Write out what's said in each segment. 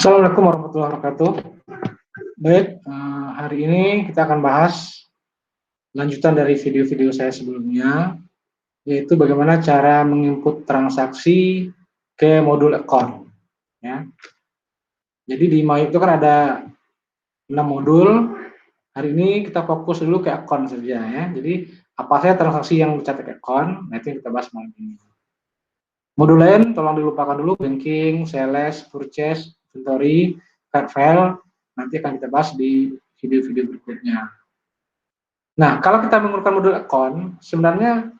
Assalamualaikum warahmatullahi wabarakatuh. Baik, hari ini kita akan bahas lanjutan dari video-video saya sebelumnya, yaitu bagaimana cara menginput transaksi ke modul account. Ya. Jadi di Mayu itu kan ada 6 modul. Hari ini kita fokus dulu ke account saja ya. Jadi apa saja transaksi yang dicatat account, nah itu yang kita bahas malam ini. Modul lain tolong dilupakan dulu, banking, sales, purchase, inventory, card file, nanti akan kita bahas di video-video berikutnya. Nah, kalau kita menggunakan modul account, sebenarnya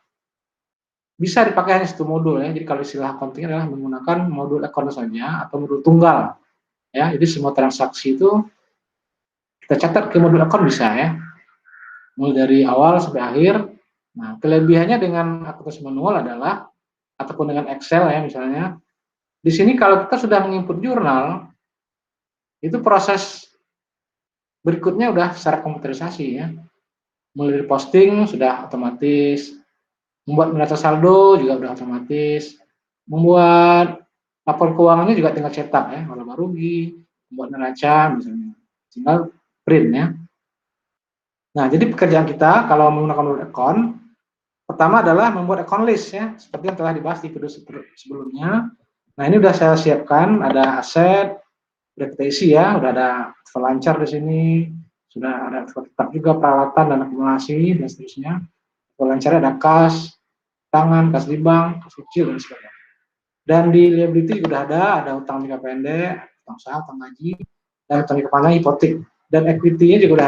bisa dipakai hanya satu modul ya. Jadi kalau istilah accounting adalah menggunakan modul account saja atau modul tunggal. Ya, jadi semua transaksi itu kita catat ke modul account bisa ya. Mulai dari awal sampai akhir. Nah, kelebihannya dengan akuntansi manual adalah ataupun dengan Excel ya misalnya. Di sini kalau kita sudah menginput jurnal, itu proses berikutnya udah secara komputerisasi ya. Mulai dari posting sudah otomatis, membuat neraca saldo juga udah otomatis, membuat laporan keuangannya juga tinggal cetak ya, laba rugi, membuat neraca misalnya, tinggal print ya. Nah, jadi pekerjaan kita kalau menggunakan modul account, pertama adalah membuat account list ya, seperti yang telah dibahas di video sebelumnya. Nah, ini udah saya siapkan, ada aset, udah kita isi ya, udah ada lancar di sini, sudah ada tetap juga peralatan dan akumulasi dan seterusnya. Lancarnya ada kas, tangan, kas di bank, kas kecil dan sebagainya. Dan di liability juga ada utang jangka pendek, utang usaha, utang gaji, dan utang jangka panjang hipotek. Dan equity-nya juga udah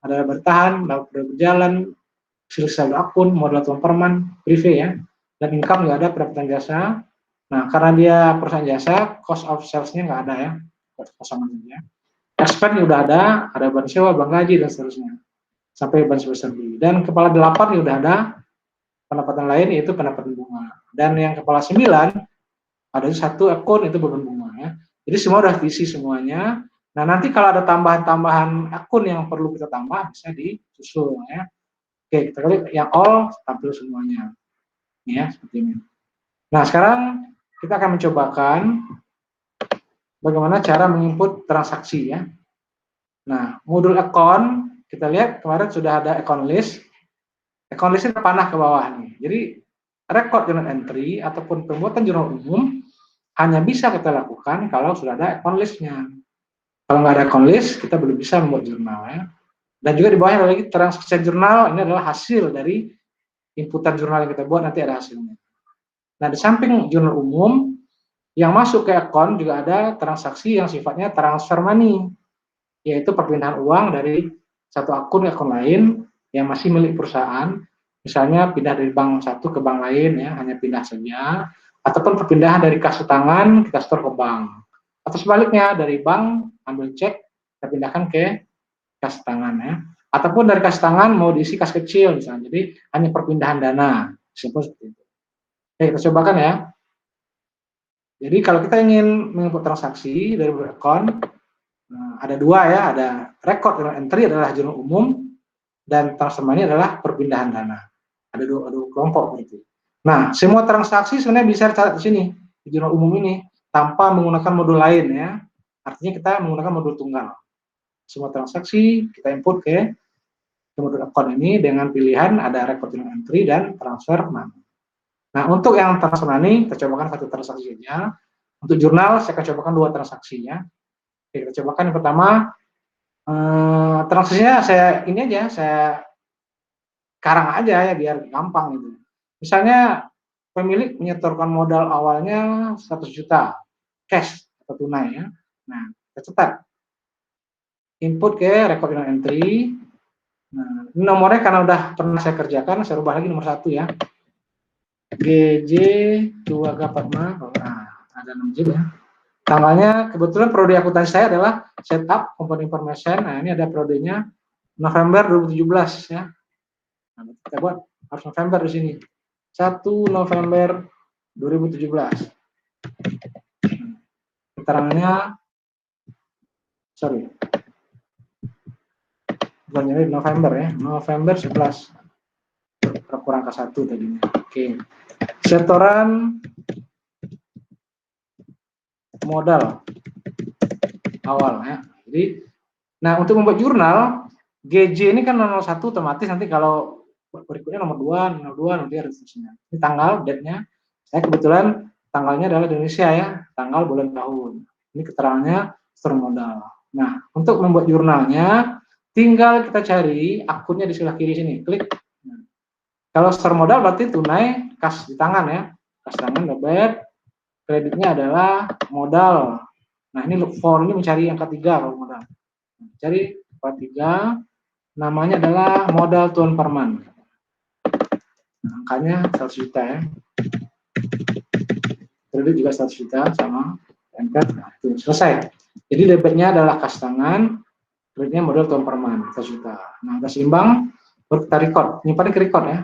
ada bertahan, udah berjalan, saldo akun, modal atau perman, prive ya. Dan income juga ada pendapatan jasa. Nah, karena dia perusahaan jasa, cost of sales-nya nggak ada ya, kosongan saja. Expense udah ada beban sewa, bank gaji, dan seterusnya. Sampai beban sebesar beli. Dan kepala 8 udah ada pendapatan lain yaitu pendapatan bunga. Dan yang kepala 9 ada satu akun itu beban bunga ya. Jadi semua udah diisi semuanya. Nah, nanti kalau ada tambahan-tambahan akun yang perlu kita tambah bisa disusul ya. Oke, kita klik yang all tampil semuanya. Ya, seperti ini. Nah, sekarang kita akan mencobakan bagaimana cara menginput transaksi ya. Nah, modul account kita lihat kemarin sudah ada account list. Account list-nya panah ke bawah nih. Jadi record journal entry ataupun pembuatan jurnal umum hanya bisa kita lakukan kalau sudah ada account list-nya. Kalau nggak ada account list, kita belum bisa membuat jurnal ya. Dan juga di bawahnya ada lagi transaksi jurnal, ini adalah hasil dari inputan jurnal yang kita buat, nanti ada hasilnya. Nah, di samping jurnal umum, yang masuk ke account juga ada transaksi yang sifatnya transfer money, yaitu perpindahan uang dari satu akun ke akun lain yang masih milik perusahaan, misalnya pindah dari bank satu ke bank lain ya, hanya pindah saja, ataupun perpindahan dari kas tangan kita store ke bank, atau sebaliknya dari bank ambil cek kita pindahkan ke kas tangan ya, ataupun dari kas tangan mau diisi kas kecil misalnya, jadi hanya perpindahan dana, seperti itu. Oke, kita cobakan ya. Jadi kalau kita ingin menginput transaksi dari account, ada dua ya, ada record journal entry adalah jurnal umum, dan transfer money adalah perpindahan dana. Ada dua kelompok gitu. Nah, semua transaksi sebenarnya bisa dicatat di sini di jurnal umum ini tanpa menggunakan modul lain ya. Artinya kita menggunakan modul tunggal. Semua transaksi kita input ke modul account ini dengan pilihan ada record journal entry dan transfer money. Nah, untuk yang transfer money kita cobakan satu transaksi saja. Untuk jurnal saya akan cobakan dua transaksinya. Oke, kita cobakan yang pertama. Transaksinya saya ini aja, saya karang aja ya biar gampang gitu. Misalnya pemilik menyetorkan modal awalnya 100 juta cash atau tunai ya. Nah, kita cetak input ke record journal entry. Nah, ini nomornya karena udah pernah saya kerjakan, saya ubah lagi nomor 1 ya. GJ 2K45. Nah, ada 6 JIT ya. Tanggalnya kebetulan periode akuntansi saya adalah setup component information. Nah, ini ada periodenya November 2017 ya. Nah, kita buat harus November di sini. 1 November 2017. Keterangannya bukan jadi November ya. November 11. Kurang ke 1 tadinya. Oke. Setoran modal awal ya. Jadi, nah untuk membuat jurnal, GJ ini kan 001 otomatis nanti kalau berikutnya nomor 2, nomor 2, nomor 3, dan seterusnya. Ini tanggal, date-nya. Saya kebetulan tanggalnya adalah Indonesia ya, tanggal, bulan, tahun. Ini keterangannya store modal. Nah, untuk membuat jurnalnya, tinggal kita cari akunnya di sebelah kiri sini, klik. Nah, kalau store modal berarti tunai, kas di tangan ya, kas tangan, debit, kreditnya adalah modal. Nah, ini look for, ini mencari angka 3 kalau modal. Cari angka 3, namanya adalah modal tuan Parman. Nah, angkanya 100 juta ya. Kredit juga 100 juta, sama. Enter, nah itu selesai. Jadi debitnya adalah kas tangan, kreditnya modal tuan Parman, 100 juta. Nah, udah seimbang, baru kita record. Nyimpannya ke record ya.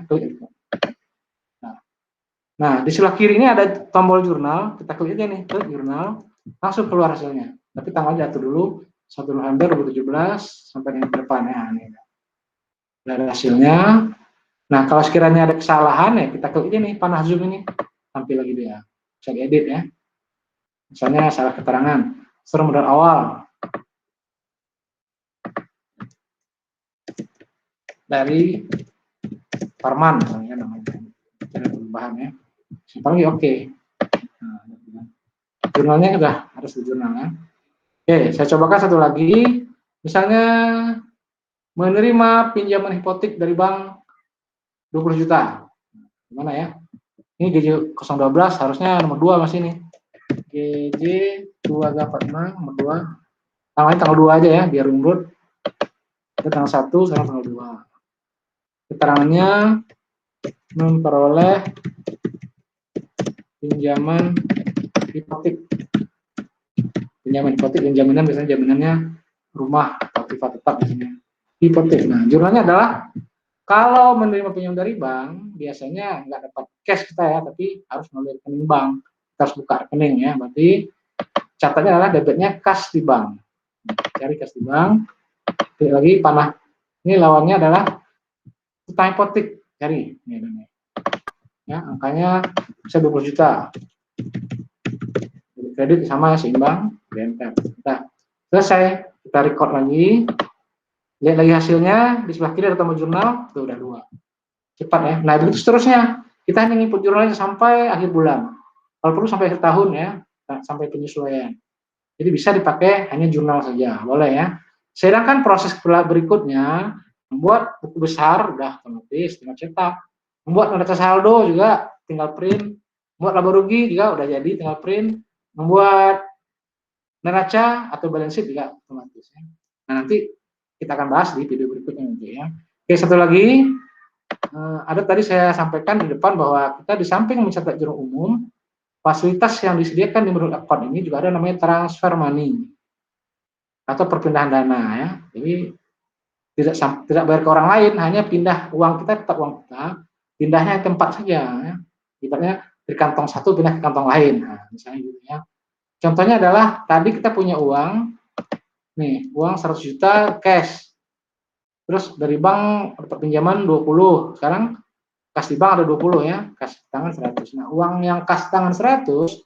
Nah, di sebelah kiri ini ada tombol jurnal, kita klik aja nih, klik jurnal, langsung keluar hasilnya. Tapi tanggalnya atur dulu, 1 November 2017 sampai dengan depan ya. Ini ada hasilnya. Nah, kalau sekiranya ada kesalahan ya kita klik aja nih panah zoom ini, tampil lagi dia. Bisa diedit ya. Misalnya salah keterangan, store modal awal dari Parman misalnya namanya. Ada perubahan ya. Simpel oke. Nah, jurnalnya sudah harus di jurnal ya. Oke, saya cobakan satu lagi. Misalnya menerima pinjaman hipotek dari bank 20 juta. Gimana ya? Ini GJ 012 harusnya nomor 2 Mas ini. GJ 246 nomor 2. Tanggal 2 aja ya biar urut. Itu tanggal 1 sama tanggal 2. Keterangannya memperoleh pinjaman hipotek. Pinjaman hipotek dan jaminan biasanya jaminannya rumah atau privat tetap biasanya. Hipotek. Nah, jurnalnya adalah kalau menerima pinjam dari bank, biasanya nggak dapat cash kita ya, tapi harus melalui rekening bank. Kita harus buka rekening ya, berarti catatnya adalah debitnya kas di bank. Cari kas di bank, klik lagi panah. Ini lawannya adalah utang hipotek, cari. Ini. Ya, angkanya bisa 20 juta. Jadi kredit sama seimbang, enter. Nah, selesai, kita record lagi. Lihat lagi hasilnya, di sebelah kiri ada tombol jurnal, itu udah 2. Cepat ya. Nah, begitu seterusnya. Kita hanya input jurnalnya sampai akhir bulan. Kalau perlu sampai akhir tahun ya, sampai penyesuaian. Jadi bisa dipakai hanya jurnal saja, boleh ya. Sedangkan proses berikutnya, membuat buku besar udah otomatis tinggal cetak. Membuat neraca saldo juga tinggal print. Membuat laba rugi juga udah jadi tinggal print. Membuat neraca atau balance sheet juga otomatis ya. Nah, nanti kita akan bahas di video berikutnya nanti ya. Oke, satu lagi. Ada tadi saya sampaikan di depan bahwa kita di samping mencetak jurnal umum, fasilitas yang disediakan di modul account ini juga ada namanya transfer money atau perpindahan dana ya. Jadi tidak bayar ke orang lain, hanya pindah uang kita tetap uang kita, pindahnya tempat saja ya. Ibaratnya dari kantong satu pindah ke kantong lain. Nah, misalnya gitu ya. Contohnya adalah tadi kita punya uang nih, uang 100 juta cash. Terus dari bank dapat pinjaman 20. Sekarang kas di bank ada 20 ya, kas tangan 100. Nah, uang yang kas tangan 100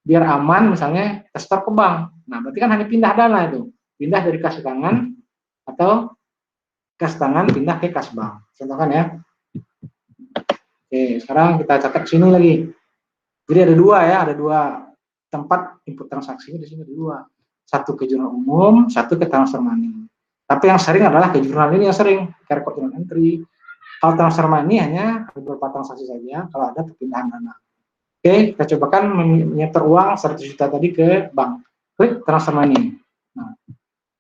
biar aman misalnya kita store ke bank. Nah, berarti kan hanya pindah dana itu. Pindah dari kas tangan atau kas tangan pindah ke kas bank. Contohkan ya. Oke, sekarang kita catat sini lagi. Jadi ada 2 ya, ada 2 tempat input transaksinya di sini ada 2. Satu ke jurnal umum, satu ke transfer money. Tapi yang sering adalah ke jurnal ini yang sering, ke record journal entry. Kalau transfer money hanya beberapa transaksi saja, kalau ada perpindahan dana. Oke, kita cobakan menyetor uang 100 juta tadi ke bank. Klik transfer money. Nah,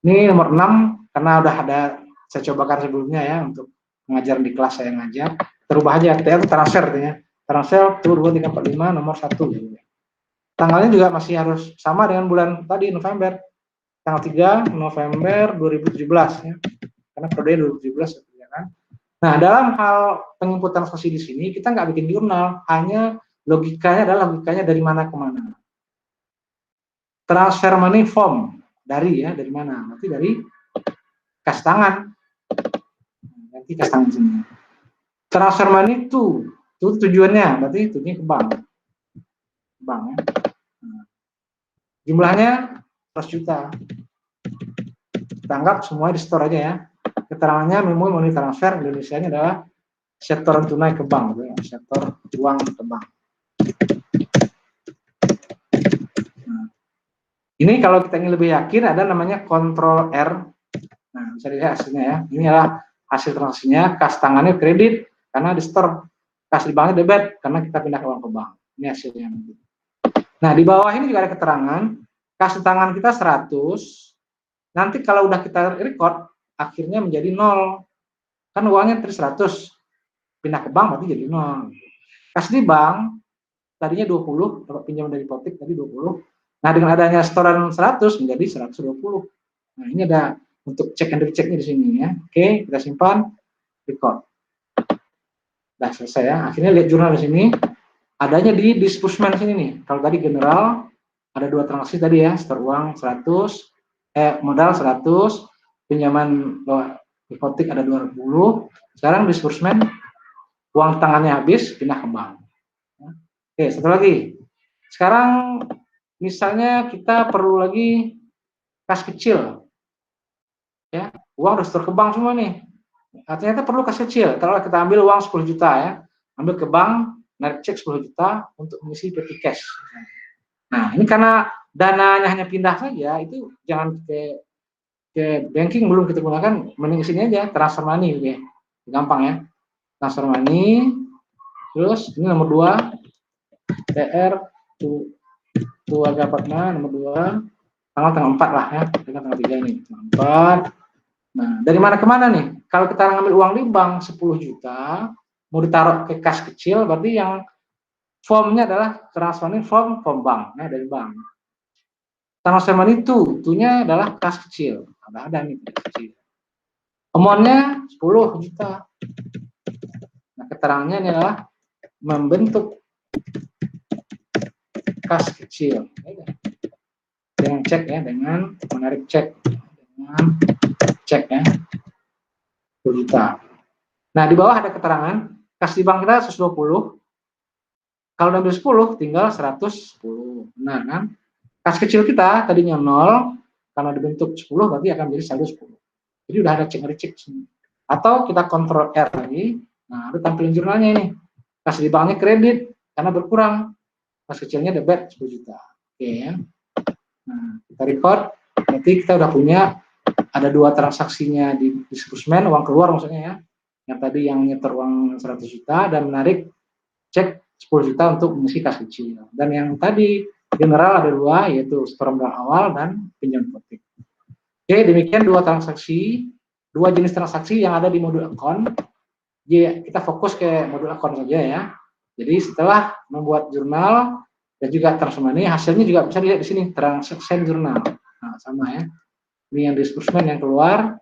ini nomor 6, karena udah ada, saya cobakan sebelumnya ya, untuk pengajaran di kelas saya ngajar. Terubah aja, itu transfer artinya. Transfer 2345 nomor 1. Tanggalnya juga masih harus sama dengan bulan tadi, November. Tanggal 3 November 2017 ya. Karena periode 2017 ya kan. Nah, dalam hal penginputan transaksi di sini kita nggak bikin jurnal, hanya logikanya adalah logikanya dari mana ke mana. Transfer money form dari mana? Nanti dari kas tangan. Nanti kas tangan sini. Transfer money itu tujuannya, berarti tujuannya ke bank. Bank ya. Nah, jumlahnya 100 juta. Kita anggap semua di store aja ya. Keterangannya memo money transfer, Indonesia-nya adalah setoran tunai ke bank, gitu ya. Setor uang ke bank. Nah, ini kalau kita ingin lebih yakin ada namanya kontrol R. Nah, bisa dilihat hasilnya ya. Ini adalah hasil transaksinya, kas tangannya kredit karena di store, kas di banknya debit karena kita pindah uang ke bank. Ini hasilnya. Nah, di bawah ini juga ada keterangan, kas di tangan kita 100, nanti kalau udah kita record, akhirnya menjadi 0. Kan uangnya 100, pindah ke bank berarti jadi 0. Kas di bank, tadinya 20, kalau pinjam dari hipotek tadi 20. Nah, dengan adanya setoran 100 menjadi 120. Nah, ini ada untuk cek and rechecknya di sini ya. Oke, kita simpan, record. Udah selesai ya. Akhirnya lihat jurnal di sini. Adanya di disbursement sini nih. Kalau tadi general ada 2 transaksi tadi ya, setor uang 100, modal 100, pinjaman hipotek ada 20. Sekarang disbursement, uang tangannya habis, pindah ke bank. Oke, satu lagi. Sekarang misalnya kita perlu lagi kas kecil. Ya, uang udah setor ke bank semua nih. Ternyata perlu kas kecil. Kalau kita ambil uang 10 juta ya, ambil ke bank, narik cek 10 juta untuk mengisi petty cash. Nah, ini karena dananya hanya pindah saja, itu jangan ke banking belum kita gunakan, mending sini aja, transfer money gitu ya. Gampang ya. Transfer money, terus ini nomor 2, TR, keluarga partner, nomor 2, tanggal 4 lah ya, tanggal 3 nih, tanggal 4. Nah, dari mana ke mana nih? Kalau kita ngambil uang di bank 10 juta, mau ditaruh ke kas kecil, berarti yang formnya adalah transfer money from bank, ya, dari bank. Transfer money nya adalah kas kecil, ada nih kas kecil. Amount-nya 10 juta. Nah, keterangannya ini adalah membentuk kas kecil. Dengan cek ya, dengan menarik cek, dengan cek ya, 10 juta. Nah, di bawah ada keterangan, kas di bank kita 120, kalau ambil 10, tinggal 110. Nah, kan? Kas kecil kita tadinya 0, karena dibentuk 10, berarti akan menjadi saldo 10. Jadi udah ada cek sini. Atau kita kontrol R lagi, nah, ada tampilin jurnalnya ini. Kas di banknya kredit, karena berkurang. Kas kecilnya debit 10 juta. Oke ya. Nah, kita record, nanti kita udah punya, ada 2 transaksinya di disbursement, uang keluar maksudnya ya. Yang tadi yang nyetor uang 100 juta, dan menarik cek 10 juta untuk mengisi kas kecil. Dan yang tadi general ada 2, yaitu setor modal awal dan pinjam hipotek. Oke, demikian 2 transaksi, 2 jenis transaksi yang ada di modul account. Jadi kita fokus ke modul account saja ya. Jadi setelah membuat jurnal dan juga transfer money, hasilnya juga bisa dilihat di sini, transaction jurnal. Nah, sama ya. Ini yang disbursement yang keluar,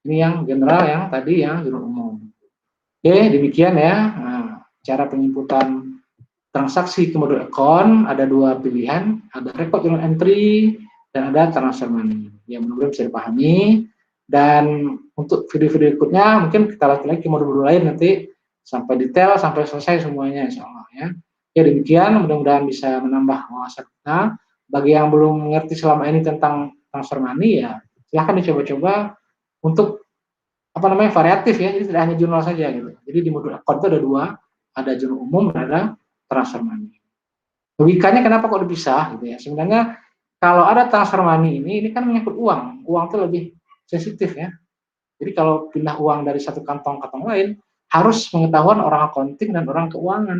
ini yang general yang tadi yang jurnal umum. Oke, demikian ya. Nah, cara penginputan transaksi ke modul account ada 2 pilihan, ada record journal entry dan ada transfer money. Ya, mudah-mudahan bisa dipahami. Dan untuk video-video berikutnya mungkin kita lihat lagi ke modul-modul lain nanti sampai detail sampai selesai semuanya insya Allah ya. Ya demikian, mudah-mudahan bisa menambah wawasan kita. Bagi yang belum mengerti selama ini tentang transfer money ya silahkan dicoba-coba untuk variatif ya, jadi tidak hanya jurnal saja gitu. Jadi di modul account itu ada 2, ada jurnal umum dan ada transfer money. Logikanya kenapa kok dipisah gitu ya? Sebenarnya kalau ada transfer money ini kan menyangkut uang itu lebih sensitif ya. Jadi kalau pindah uang dari satu kantong ke kantong lain harus pengetahuan orang accounting dan orang keuangan.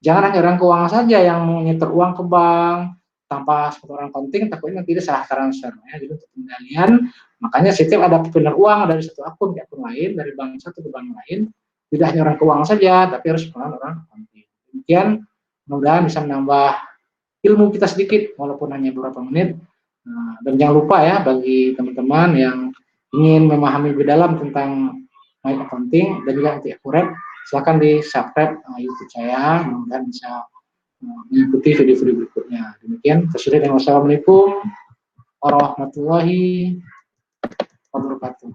Jangan hanya orang keuangan saja yang menyetor uang ke bank tanpa orang accounting, takutnya nanti salah transfer ya. Jadi untuk pengendalian, makanya setiap ada pindah uang dari satu akun ke akun lain, dari bank satu ke bank lain, tidak hanya orang keuangan saja, tapi harus pengetahuan orang accounting. Demikian, mudah-mudahan bisa menambah ilmu kita sedikit, walaupun hanya beberapa menit. Nah, dan jangan lupa ya, bagi teman-teman yang ingin memahami lebih dalam tentang accounting dan juga anti akurat, silakan di subscribe YouTube saya, mudah-mudahan bisa mengikuti video-video berikutnya. Demikian, wassalamualaikum warahmatullahi wabarakatuh.